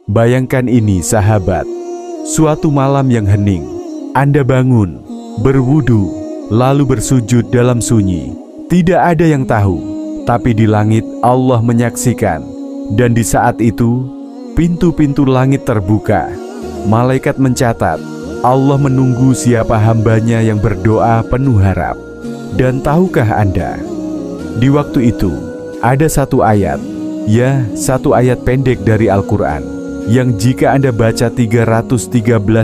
Bayangkan ini sahabat, suatu malam yang hening, Anda bangun, berwudu, lalu bersujud dalam sunyi. Tidak ada yang tahu, tapi di langit Allah menyaksikan. Dan di saat itu, pintu-pintu langit terbuka. Malaikat mencatat, Allah menunggu siapa hambanya yang berdoa penuh harap. Dan tahukah Anda, di waktu itu ada satu ayat, ya satu ayat pendek dari Al-Quran, yang jika Anda baca 313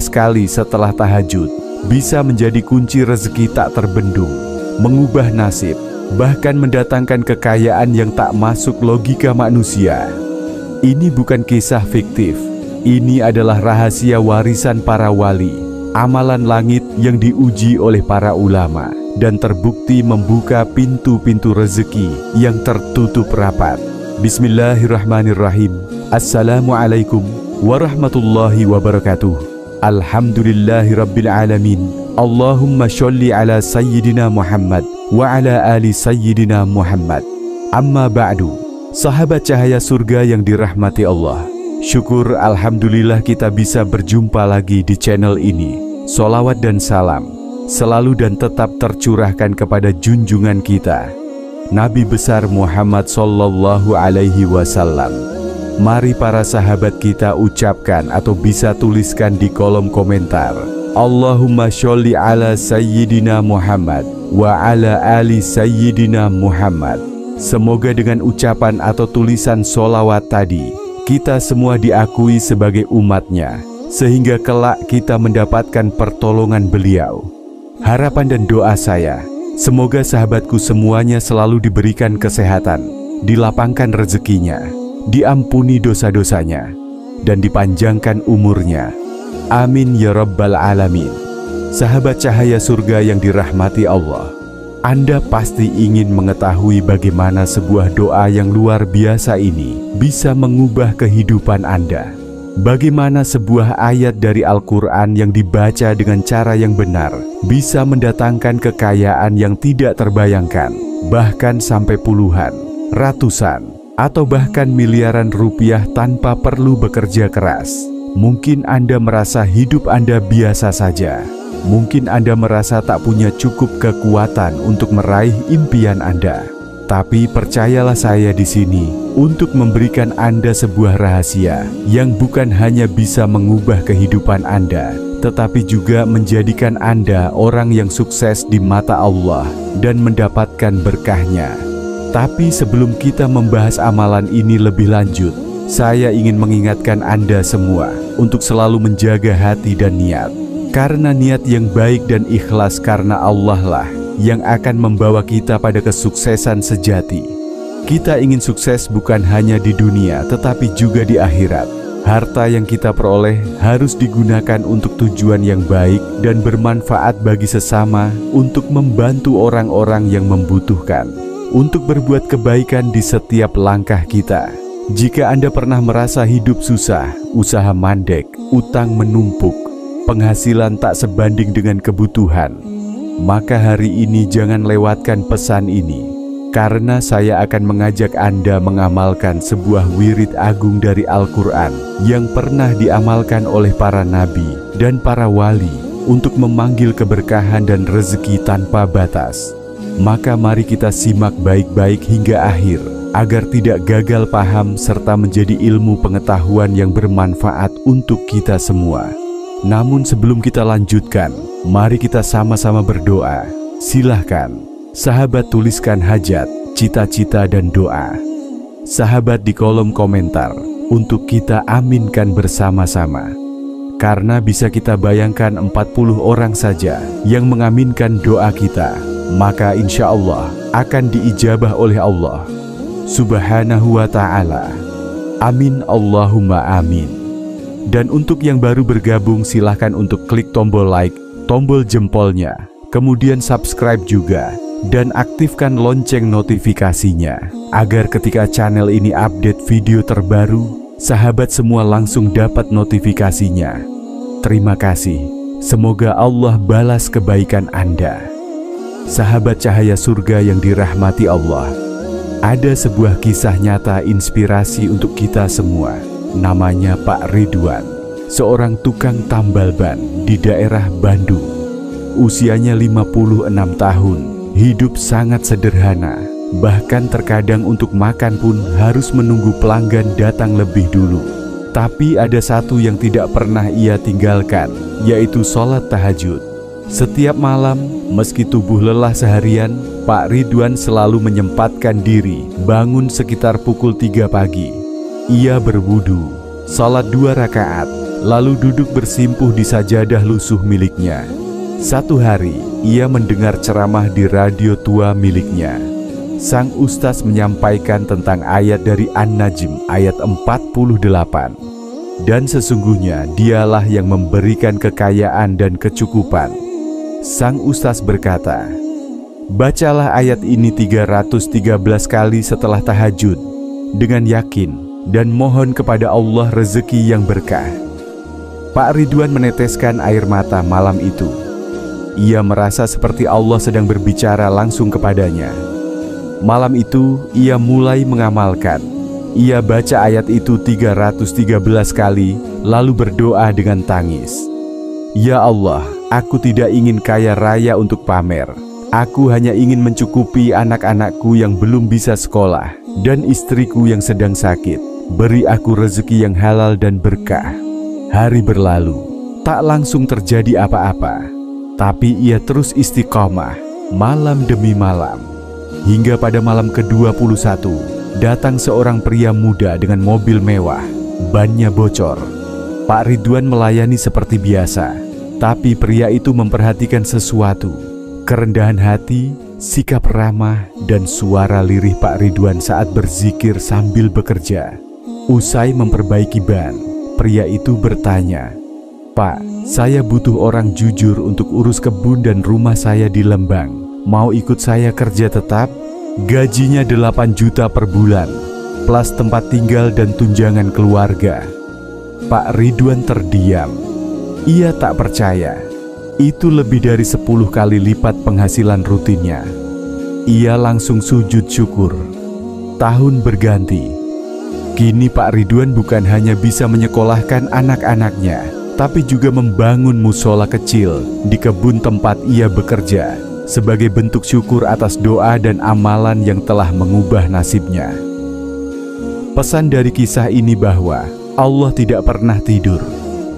kali setelah tahajud, bisa menjadi kunci rezeki tak terbendung, mengubah nasib, bahkan mendatangkan kekayaan yang tak masuk logika manusia. Ini bukan kisah fiktif, ini adalah rahasia warisan para wali, amalan langit yang diuji oleh para ulama, dan terbukti membuka pintu-pintu rezeki yang tertutup rapat. Bismillahirrahmanirrahim. Assalamualaikum warahmatullahi wabarakatuh. Alhamdulillahirabbil alamin. Allahumma sholli ala sayyidina Muhammad wa ala ali sayyidina Muhammad. Amma ba'du. Sahabat cahaya surga yang dirahmati Allah, syukur alhamdulillah kita bisa berjumpa lagi di channel ini. Sholawat dan salam selalu dan tetap tercurahkan kepada junjungan kita, Nabi besar Muhammad Sallallahu Alaihi Wasallam. Mari para sahabat kita ucapkan atau bisa tuliskan di kolom komentar, Allahumma sholli ala sayyidina Muhammad wa ala ali sayyidina Muhammad. Semoga dengan ucapan atau tulisan sholawat tadi, kita semua diakui sebagai umatnya, sehingga kelak kita mendapatkan pertolongan beliau. Harapan dan doa saya, semoga sahabatku semuanya selalu diberikan kesehatan, dilapangkan rezekinya, diampuni dosa-dosanya, dan dipanjangkan umurnya. Amin ya rabbal alamin. Sahabat cahaya surga yang dirahmati Allah, Anda pasti ingin mengetahui bagaimana sebuah doa yang luar biasa ini bisa mengubah kehidupan Anda. Bagaimana sebuah ayat dari Al-Quran yang dibaca dengan cara yang benar bisa mendatangkan kekayaan yang tidak terbayangkan, bahkan sampai puluhan, ratusan, atau bahkan miliaran rupiah tanpa perlu bekerja keras. Mungkin Anda merasa hidup Anda biasa saja. Mungkin Anda merasa tak punya cukup kekuatan untuk meraih impian Anda. Tapi percayalah saya di sini untuk memberikan Anda sebuah rahasia yang bukan hanya bisa mengubah kehidupan Anda, tetapi juga menjadikan Anda orang yang sukses di mata Allah dan mendapatkan berkahnya. Tapi sebelum kita membahas amalan ini lebih lanjut, saya ingin mengingatkan Anda semua untuk selalu menjaga hati dan niat. Karena niat yang baik dan ikhlas karena Allah lah yang akan membawa kita pada kesuksesan sejati. Kita ingin sukses bukan hanya di dunia, tetapi juga di akhirat. Harta yang kita peroleh harus digunakan untuk tujuan yang baik dan bermanfaat bagi sesama, untuk membantu orang-orang yang membutuhkan, untuk berbuat kebaikan di setiap langkah kita. Jika Anda pernah merasa hidup susah, usaha mandek, utang menumpuk, penghasilan tak sebanding dengan kebutuhan, maka hari ini jangan lewatkan pesan ini, karena saya akan mengajak Anda mengamalkan sebuah wirid agung dari Al-Quran yang pernah diamalkan oleh para nabi dan para wali untuk memanggil keberkahan dan rezeki tanpa batas. Maka mari kita simak baik-baik hingga akhir, agar tidak gagal paham serta menjadi ilmu pengetahuan yang bermanfaat untuk kita semua. Namun sebelum kita lanjutkan, mari kita sama-sama berdoa. Silahkan, sahabat tuliskan hajat, cita-cita dan doa. Sahabat di kolom komentar, untuk kita aminkan bersama-sama. Karena bisa kita bayangkan 40 orang saja yang mengaminkan doa kita, maka insya Allah akan diijabah oleh Allah Subhanahu wa ta'ala. Amin Allahumma amin. Dan untuk yang baru bergabung, silahkan untuk klik tombol like, tombol jempolnya, kemudian subscribe juga, dan aktifkan lonceng notifikasinya, agar ketika channel ini update video terbaru, sahabat semua langsung dapat notifikasinya. Terima kasih, semoga Allah balas kebaikan Anda. Sahabat cahaya surga yang dirahmati Allah, ada sebuah kisah nyata inspirasi untuk kita semua. namanya Pak Ridwan, seorang tukang tambal ban di daerah Bandung. Usianya 56 tahun, hidup sangat sederhana. Bahkan terkadang untuk makan pun harus menunggu pelanggan datang lebih dulu. Tapi ada satu yang tidak pernah ia tinggalkan, yaitu sholat tahajud. Setiap malam, meski tubuh lelah seharian, Pak Ridwan selalu menyempatkan diri bangun sekitar pukul 3 pagi. Ia berwudu, sholat 2 rakaat, lalu duduk bersimpuh di sajadah lusuh miliknya. Satu hari, ia mendengar ceramah di radio tua miliknya. Sang ustaz menyampaikan tentang ayat dari An-Najm ayat 48. Dan sesungguhnya dialah yang memberikan kekayaan dan kecukupan. Sang ustaz berkata, bacalah ayat ini 313 kali setelah tahajud dengan yakin dan mohon kepada Allah rezeki yang berkah. Pak Ridwan meneteskan air mata malam itu. Ia merasa seperti Allah sedang berbicara langsung kepadanya. Malam itu, ia mulai mengamalkan. Ia baca ayat itu 313 kali, lalu berdoa dengan tangis. Ya Allah, aku tidak ingin kaya raya untuk pamer. Aku hanya ingin mencukupi anak-anakku yang belum bisa sekolah, dan istriku yang sedang sakit. Beri aku rezeki yang halal dan berkah. Hari berlalu, tak langsung terjadi apa-apa. Tapi ia terus istiqomah, malam demi malam. Hingga pada malam ke-21, datang seorang pria muda dengan mobil mewah, bannya bocor. Pak Ridwan melayani seperti biasa, tapi pria itu memperhatikan sesuatu. Kerendahan hati, sikap ramah, dan suara lirih Pak Ridwan saat berzikir sambil bekerja. Usai memperbaiki ban, pria itu bertanya, Pak, saya butuh orang jujur untuk urus kebun dan rumah saya di Lembang. Mau ikut saya kerja tetap? Gajinya 8 juta per bulan, plus tempat tinggal dan tunjangan keluarga. Pak Ridwan terdiam. Ia tak percaya. Itu lebih dari 10 kali lipat penghasilan rutinnya. Ia langsung sujud syukur. Tahun berganti. Kini Pak Ridwan bukan hanya bisa menyekolahkan anak-anaknya, tapi juga membangun musola kecil di kebun tempat ia bekerja, sebagai bentuk syukur atas doa dan amalan yang telah mengubah nasibnya. Pesan dari kisah ini bahwa Allah tidak pernah tidur.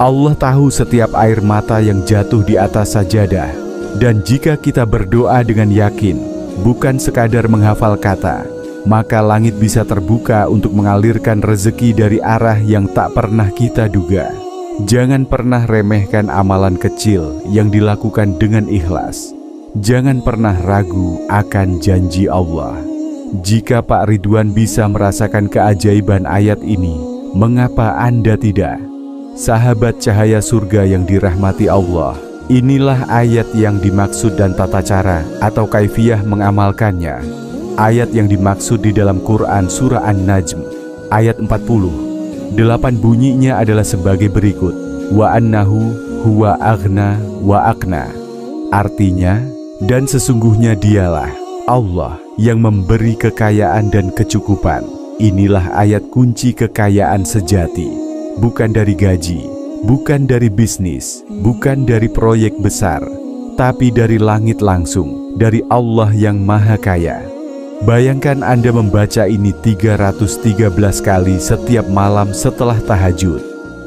Allah tahu setiap air mata yang jatuh di atas sajadah. Dan jika kita berdoa dengan yakin, bukan sekadar menghafal kata, maka langit bisa terbuka untuk mengalirkan rezeki dari arah yang tak pernah kita duga. Jangan pernah remehkan amalan kecil yang dilakukan dengan ikhlas. Jangan pernah ragu akan janji Allah. Jika Pak Ridwan bisa merasakan keajaiban ayat ini, mengapa Anda tidak? Sahabat cahaya surga yang dirahmati Allah, inilah ayat yang dimaksud dan tata cara atau kaifiyah mengamalkannya. Ayat yang dimaksud di dalam Quran surah An-Najm ayat 40. 8 bunyinya adalah sebagai berikut. Wa annahu huwa aghna wa aqna. Artinya, dan sesungguhnya dialah Allah yang memberi kekayaan dan kecukupan. Inilah ayat kunci kekayaan sejati. Bukan dari gaji, bukan dari bisnis, bukan dari proyek besar, tapi dari langit langsung, dari Allah yang Maha Kaya. Bayangkan Anda membaca ini 313 kali setiap malam setelah tahajud.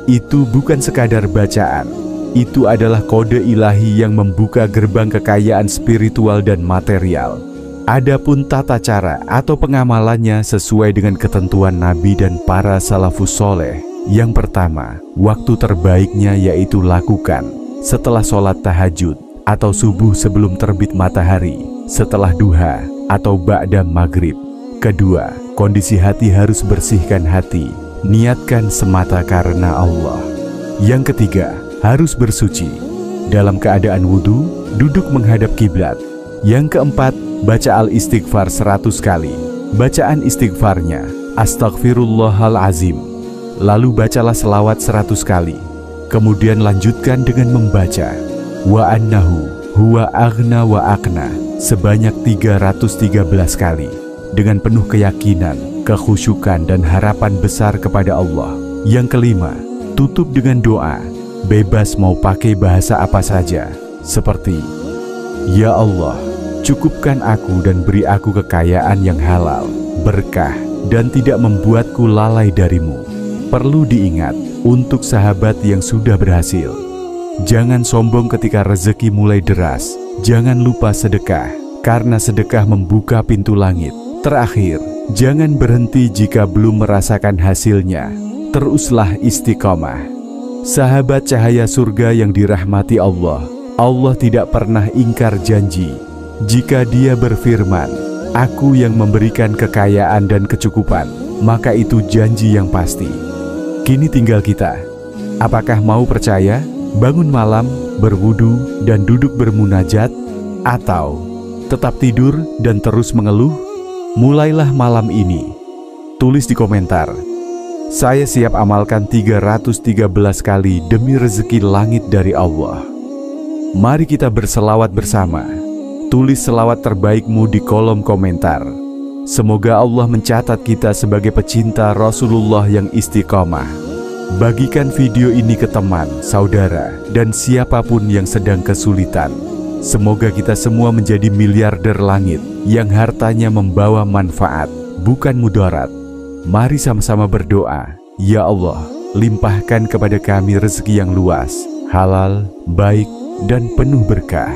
Itu bukan sekadar bacaan. Itu adalah kode ilahi yang membuka gerbang kekayaan spiritual dan material. Adapun tata cara atau pengamalannya sesuai dengan ketentuan Nabi dan para salafus soleh. Yang pertama, waktu terbaiknya yaitu lakukan setelah sholat tahajud atau subuh sebelum terbit matahari, setelah duha atau ba'da maghrib. Kedua, kondisi hati harus bersihkan hati, niatkan semata karena Allah. Yang ketiga, harus bersuci. Dalam keadaan wudhu, duduk menghadap kiblat. Yang keempat, baca al-istighfar 100 kali. Bacaan istighfarnya, Astaghfirullahalazim. Lalu bacalah selawat 100 kali. Kemudian lanjutkan dengan membaca Wa annahu huwa aghna wa aqna sebanyak 313 kali. Dengan penuh keyakinan, kekhusyukan dan harapan besar kepada Allah. Yang kelima, tutup dengan doa. Bebas mau pakai bahasa apa saja, seperti, "Ya Allah, cukupkan aku dan beri aku kekayaan yang halal, berkah, dan tidak membuatku lalai darimu." Perlu diingat, untuk sahabat yang sudah berhasil, jangan sombong ketika rezeki mulai deras. Jangan lupa sedekah, karena sedekah membuka pintu langit. Terakhir, jangan berhenti jika belum merasakan hasilnya. Teruslah istiqomah. Sahabat cahaya surga yang dirahmati Allah, Allah tidak pernah ingkar janji. Jika Dia berfirman, "Aku yang memberikan kekayaan dan kecukupan," maka itu janji yang pasti. Kini tinggal kita. Apakah mau percaya, bangun malam, berwudu, dan duduk bermunajat, atau tetap tidur dan terus mengeluh? Mulailah malam ini. Tulis di komentar, "Saya siap amalkan 313 kali demi rezeki langit dari Allah." Mari kita berselawat bersama. Tulis selawat terbaikmu di kolom komentar. Semoga Allah mencatat kita sebagai pecinta Rasulullah yang istiqomah. Bagikan video ini ke teman, saudara, dan siapapun yang sedang kesulitan. Semoga kita semua menjadi miliarder langit yang hartanya membawa manfaat, bukan mudarat. Mari sama-sama berdoa, "Ya Allah, limpahkan kepada kami rezeki yang luas, halal, baik, dan penuh berkah.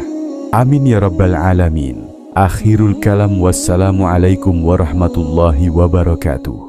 Amin ya rabbal alamin." Akhirul kalam, wassalamualaikum warahmatullahi wabarakatuh.